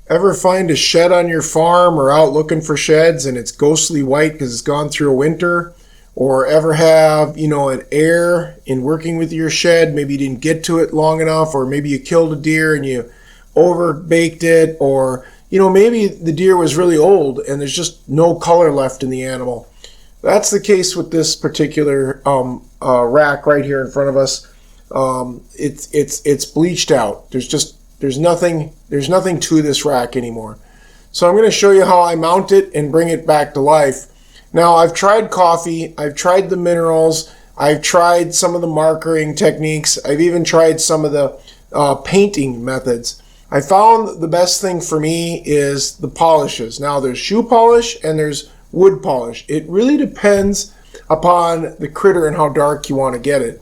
Ever find a shed on your farm or out looking for sheds and it's ghostly white because it's gone through a winter? Or ever have, an error in working with your shed? Maybe you didn't get to it long enough, or maybe you killed a deer and you over baked it, or maybe the deer was really old and there's just no color left in the animal. That's the case with this particular rack right here in front of us. It's bleached out. There's nothing to this rack anymore. So I'm going to show you how I mount it and bring it back to life. Now, I've tried coffee, I've tried the minerals, I've tried some of the markering techniques, I've even tried some of the painting methods. I found the best thing for me is the polishes. Now, there's shoe polish and there's wood polish. It really depends upon the critter and how dark you want to get it.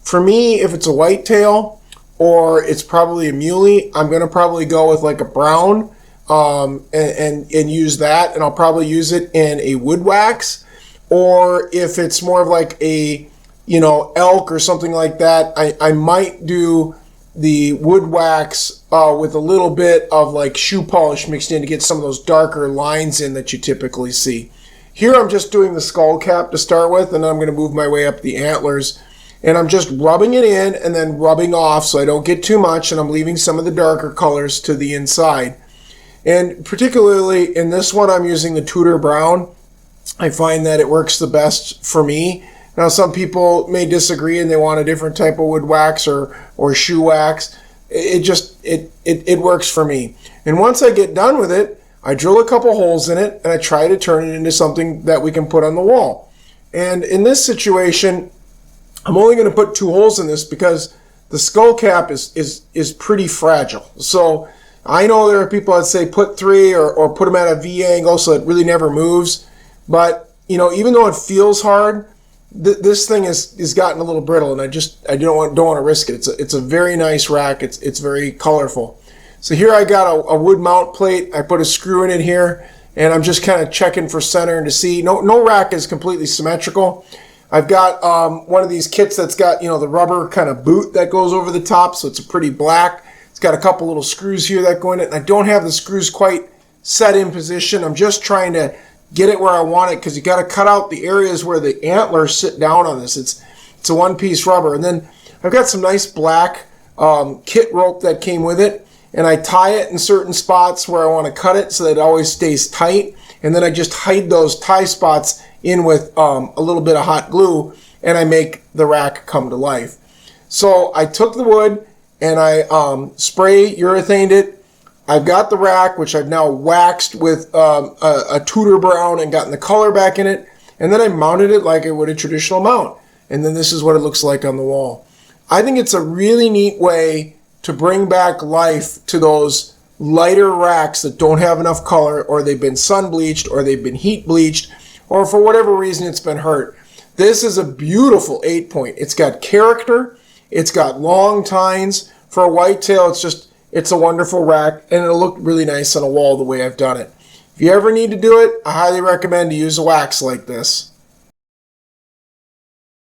For me, if it's a whitetail or it's probably a muley, I'm going to probably go with like a brown and use that, and I'll probably use it in a wood wax. Or if it's more of like a elk or something like that, I might do the wood wax with a little bit of like shoe polish mixed in to get some of those darker lines in that you typically see. Here I'm just doing the skull cap to start with, and then I'm going to move my way up the antlers, and I'm just rubbing it in and then rubbing off so I don't get too much, and I'm leaving some of the darker colors to the inside. And particularly in this one, I'm using the Tudor Brown. I find that it works the best for me. Now, some people may disagree and they want a different type of wood wax or shoe wax. It works for me. And once I get done with it, I drill a couple holes in it and I try to turn it into something that we can put on the wall. And in this situation, I'm only going to put 2 holes in this because the skull cap is pretty fragile. So I know there are people that say put 3 or put them at a V angle so it really never moves. But, even though it feels hard, this thing is gotten a little brittle, and I don't want to risk it. It's a very nice rack. It's very colorful. So here I got a wood mount plate. I put a screw in it here, and I'm just kind of checking for center and to see. No rack is completely symmetrical. I've got one of these kits that's got the rubber kind of boot that goes over the top, so it's a pretty black. It's got a couple little screws here that go in it, and I don't have the screws quite set in position. I'm just trying to get it where I want it, because you got to cut out the areas where the antlers sit down on this. It's a one-piece rubber. And then I've got some nice black kit rope that came with it, and I tie it in certain spots where I want to cut it so that it always stays tight. And then I just hide those tie spots in with a little bit of hot glue, and I make the rack come to life. So I took the wood and I spray urethaned it. I've got the rack, which I've now waxed with a Tudor Brown and gotten the color back in it. And then I mounted it like I would a traditional mount. And then this is what it looks like on the wall. I think it's a really neat way to bring back life to those lighter racks that don't have enough color, or they've been sun bleached, or they've been heat bleached, or for whatever reason it's been hurt. This is a beautiful 8-point. It's got character. It's got long tines. For a whitetail, it's a wonderful rack, and it'll look really nice on a wall the way I've done it. If you ever need to do it, I highly recommend to use a wax like this.